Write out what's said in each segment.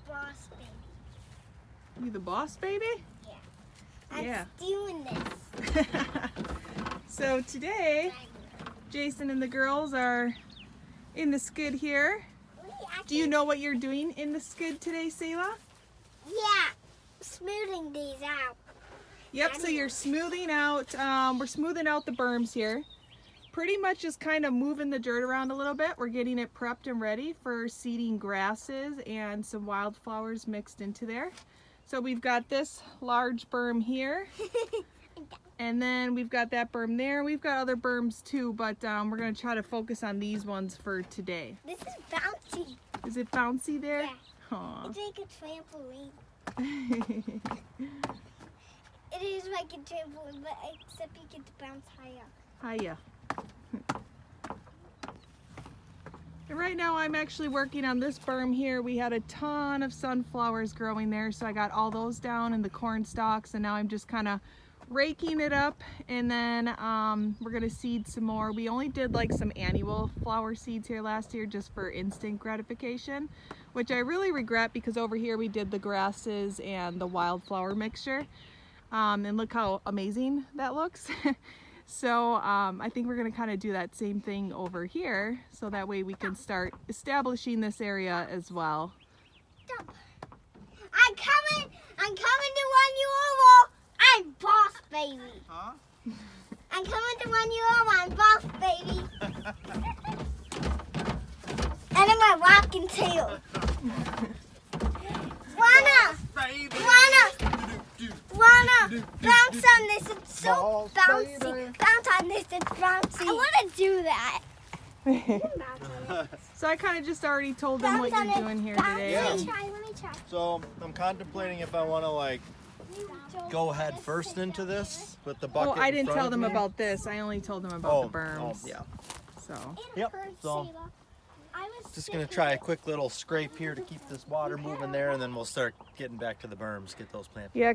boss baby. You the boss baby? Yeah. I'm doing this. So today, Jason and the girls are in the skid here. Do you know what you're doing in the skid today, Selah? Yeah, smoothing these out. Yep, so you're smoothing out, we're smoothing out the berms here. Pretty much just kind of moving the dirt around a little bit. We're getting it prepped and ready for seeding grasses and some wildflowers mixed into there. So we've got this large berm here. And then we've got that berm there. We've got other berms too, but we're going to try to focus on these ones for today. This is bouncy. Is it bouncy there? Yeah. Aww. It's like a trampoline. It is like a trampoline, but except you get to bounce higher. Hiya. And right now I'm actually working on this berm here. We had a ton of sunflowers growing there, so I got all those down in the corn stalks, and now I'm just kind of raking it up, and then we're gonna seed some more. We only did like some annual flower seeds here last year just for instant gratification, which I really regret because over here we did the grasses and the wildflower mixture, and look how amazing that looks. So I think we're gonna kind of do that same thing over here, so that way we can start establishing this area as well. I'm coming to run you over. I'm boss baby. Huh? I'm coming to run you over. I'm boss baby. And in my rocking tail. Wanna bounce on this. It's so bouncy. Bounce on this. It's bouncy. I want to do that. So I kind of just already told them what you're doing here today. Let me try. So I'm contemplating if I want to like go head first into this with the bucket. Oh, I in didn't front tell of them me. about this. I only told them about the berms. Oh, yeah. So. Yep. So just gonna try a quick little scrape here to keep this water moving there, and then we'll start getting back to the berms, get those planted. Yeah,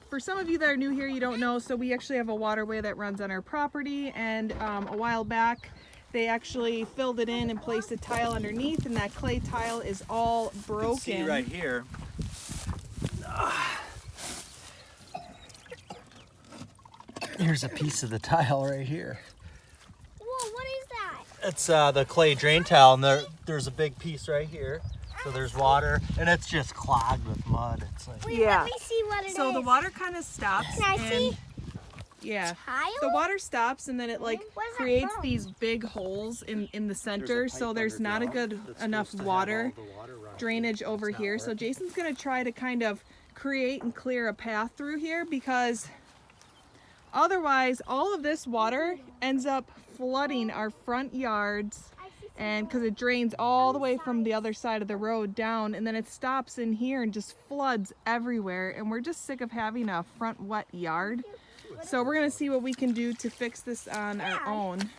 for some of you that are new here, you don't know, so we actually have a waterway that runs on our property, and a while back they actually filled it in and placed a tile underneath, and that clay tile is all broken. You can see right here. Here's a piece of the tile right here. Whoa, what is that? It's the clay drain tile, and there's a big piece right here. So there's water, and it's just clogged with mud. It's like, Wait, Yeah. let me see what it is. So the water kind of stops. Can I see? and Yeah. Tile? The water stops, and then it like What is that creates from? these big holes in the center, there's a so pipe there's not a underground good that's enough supposed to have water all the water runoff. drainage over It's not here. So working. Jason's gonna try to kind of create and clear a path through here, because otherwise all of this water ends up flooding our front yards, and because it drains all the way from the other side of the road down, and then it stops in here and just floods everywhere, and we're just sick of having a front wet yard. So we're gonna see what we can do to fix this on our own.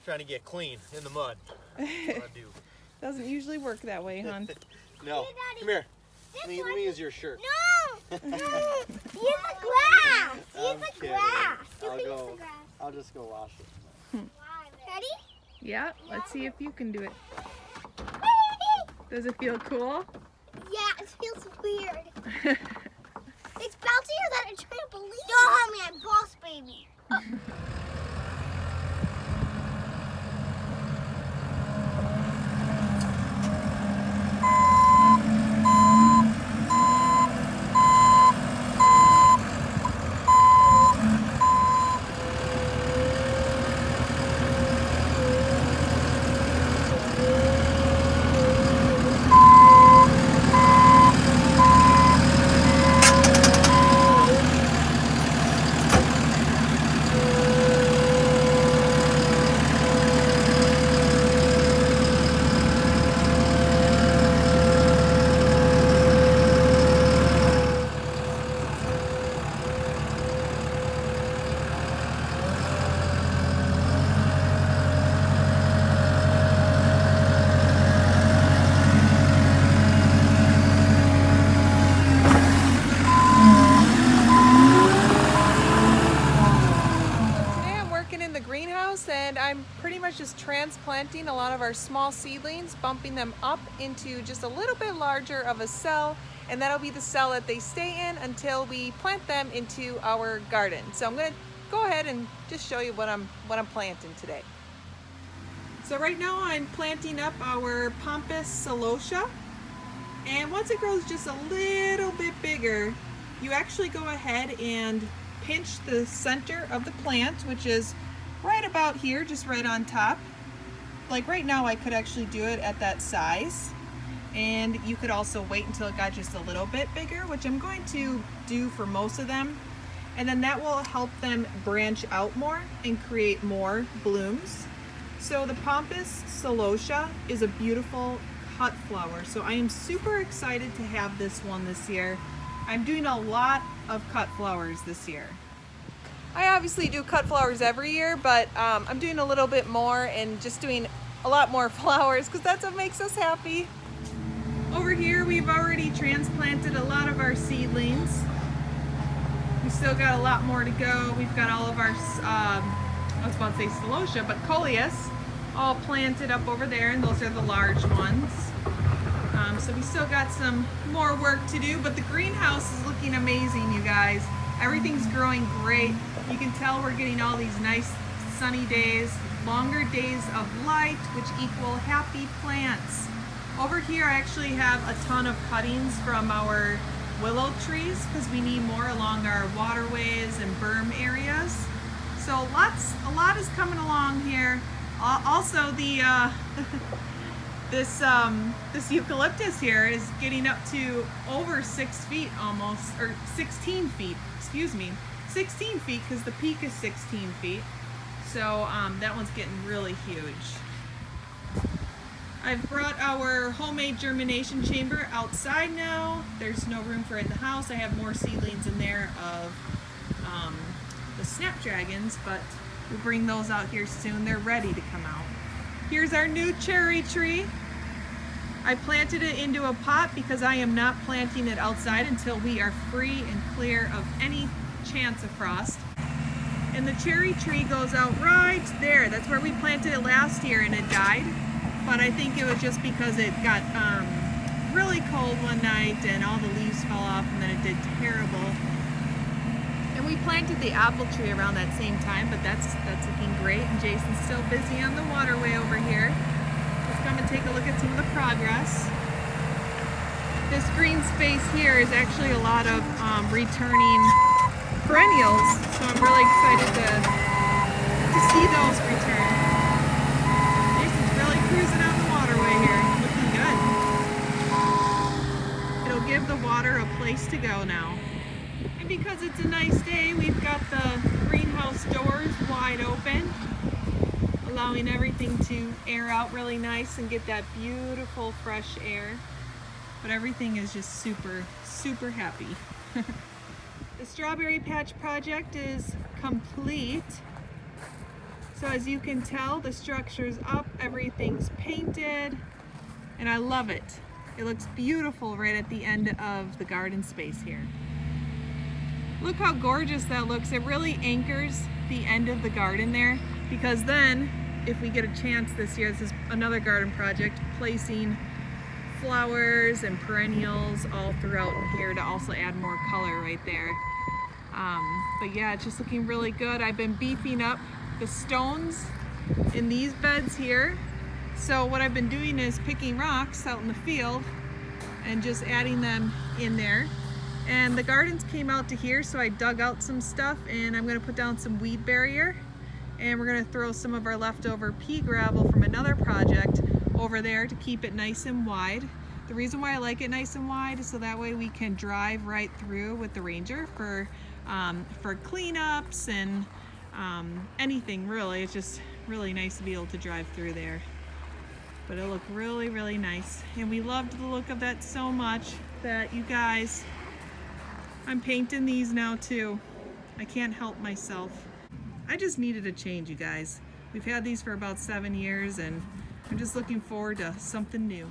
Trying to get clean in the mud. That's what I do. Doesn't usually work that way, hon. No, Here, Daddy. come here. This Let me one- use your shirt. No! Use the grass! Use I'm the kidding. grass! You I'll can go. use the grass. I'll just go wash it. Ready? Yeah, let's see if you can do it. Does it feel cool? Yeah, it feels weird. It's bouncier than a trampoline. Don't hurt me, I'm boss baby. transplanting a lot of our small seedlings, bumping them up into just a little bit larger of a cell, and that'll be the cell that they stay in until we plant them into our garden. So I'm going to go ahead and just show you what I'm planting today. So right now I'm planting up our pampas celosia, and once it grows just a little bit bigger, you actually go ahead and pinch the center of the plant, which is right about here, just right on top. Like right now I could actually do it at that size, and you could also wait until it got just a little bit bigger, which I'm going to do for most of them, and then that will help them branch out more and create more blooms. So the pampas celosia is a beautiful cut flower, so I am super excited to have this one this year. I'm doing a lot of cut flowers this year. I obviously do cut flowers every year, but I'm doing a little bit more and just doing a lot more flowers because that's what makes us happy. Over here we've already transplanted a lot of our seedlings. We still got a lot more to go. We've got all of our, I was about to say celosia, but coleus all planted up over there, and those are the large ones. So we still got some more work to do, but the greenhouse is looking amazing, you guys. Everything's growing great. You can tell we're getting all these nice sunny days, longer days of light, which equal happy plants. Over here I actually have a ton of cuttings from our willow trees because we need more along our waterways and berm areas. So a lot is coming along here. Also the this eucalyptus here is getting up to over 6 feet almost, or 16 feet, excuse me, 16 feet because the peak is 16 feet. So that one's getting really huge. I've brought our homemade germination chamber outside now. There's no room for it in the house. I have more seedlings in there of the snapdragons, but we'll bring those out here soon. They're ready to come out. Here's our new cherry tree. I planted it into a pot because I am not planting it outside until we are free and clear of any chance of frost. And the cherry tree goes out right there. That's where we planted it last year and it died. But I think it was just because it got really cold one night and all the leaves fell off, and then it did terrible. And we planted the apple tree around that same time, but that's looking great. And Jason's still busy on the waterway over here. Let's come and take a look at some of the progress. This green space here is actually a lot of returning perennials, so I'm really excited to see those return. Jason's really cruising on the waterway here, looking good. It'll give the water a place to go now. And because it's a nice day, we've got the greenhouse doors wide open, allowing everything to air out really nice and get that beautiful fresh air. But everything is just super, super happy. The strawberry patch project is complete. So as you can tell, the structure's up, everything's painted, and I love it. It looks beautiful right at the end of the garden space here. Look how gorgeous that looks. It really anchors the end of the garden there, because then if we get a chance this year, this is another garden project, placing flowers and perennials all throughout in here to also add more color right there. But yeah, it's just looking really good. I've been beefing up the stones in these beds here. So what I've been doing is picking rocks out in the field and just adding them in there. And the gardens came out to here, so I dug out some stuff, and I'm gonna put down some weed barrier, and we're gonna throw some of our leftover pea gravel from another project over there to keep it nice and wide. The reason why I like it nice and wide is so that way we can drive right through with the Ranger for cleanups and anything really. It's just really nice to be able to drive through there. But it'll look really, really nice. And we loved the look of that so much that, you guys, I'm painting these now too. I can't help myself. I just needed a change, you guys. We've had these for about 7 years, and I'm just looking forward to something new.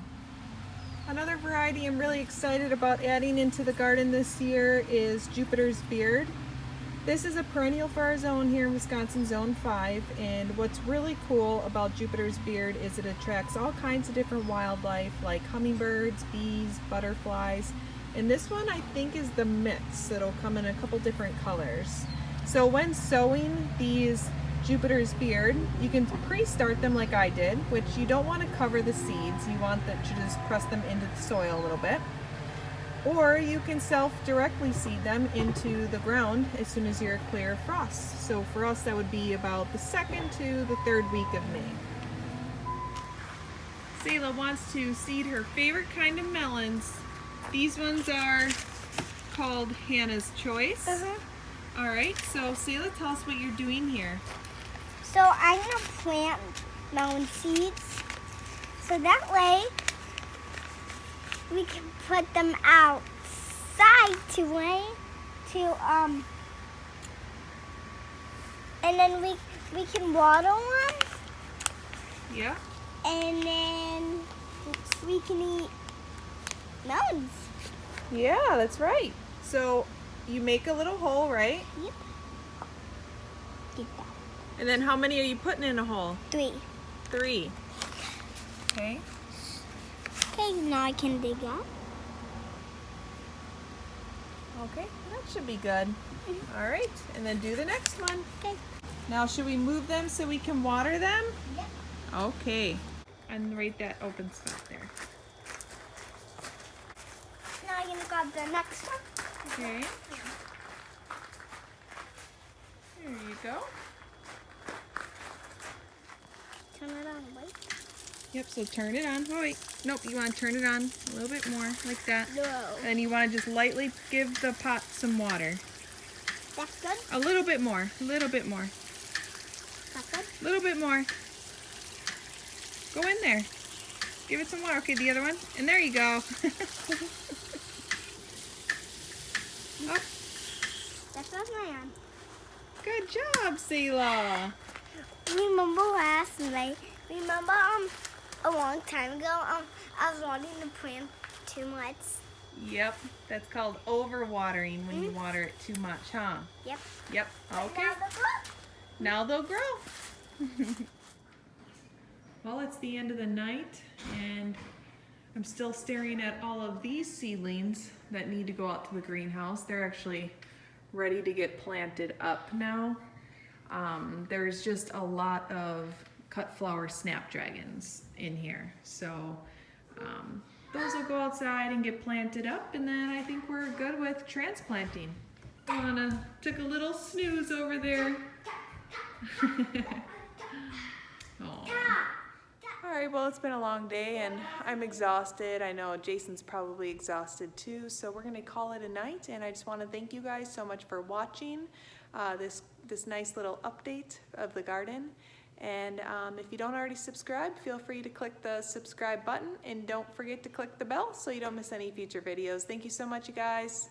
Another variety I'm really excited about adding into the garden this year is Jupiter's Beard. This is a perennial for our zone here in Wisconsin, Zone 5, and what's really cool about Jupiter's beard is it attracts all kinds of different wildlife like hummingbirds, bees, butterflies, and this one I think is the mix. It'll come in a couple different colors. So when sowing these Jupiter's beard, you can pre-start them like I did, which you don't want to cover the seeds. You want to just press them into the soil a little bit. Or you can self-directly seed them into the ground as soon as you're clear of frost. So for us, that would be about the 2nd to the 3rd week of May. Selah wants to seed her favorite kind of melons. These ones are called Hannah's Choice. All right, so Selah, tell us what you're doing here. So I'm gonna plant melon seeds, so that way we can put them outside and then we can water them. Yeah. And then we can eat melons. Yeah, that's right. So you make a little hole, right? Yep. Get that. And then how many are you putting in a hole? 3. 3. Okay. Okay, now I can dig out. Okay, that should be good. All right, and then do the next one. Okay. Now should we move them so we can water them? Yep. Okay. And right that open spot there. Now I'm gonna grab the next one. Okay. There you go. Turn it on, wait. Yep, so turn it on. Oh, wait. Nope, you want to turn it on a little bit more, like that. No. And you want to just lightly give the pot some water. That's good. A little bit more. A little bit more. That's good. A little bit more. Go in there. Give it some water. Okay, the other one. And there you go. Oh, That's not my arm. good job, Selah. Remember last night? Remember a long time ago I was wanting to plant too much. Yep, that's called overwatering when you water it too much, huh? Yep. Yep, okay. Now they're good. Now they'll grow. Well, it's the end of the night, and I'm still staring at all of these seedlings that need to go out to the greenhouse. They're actually ready to get planted up now. There's just a lot of cut flower snapdragons in here, so those will go outside and get planted up, and then I think we're good with transplanting. Lana took a little snooze over there. All right, well, it's been a long day and I'm exhausted. I know Jason's probably exhausted too, so we're gonna call it a night, and I just wanna thank you guys so much for watching this nice little update of the garden. And if you don't already subscribe, feel free to click the subscribe button, and don't forget to click the bell so you don't miss any future videos. Thank you so much, you guys.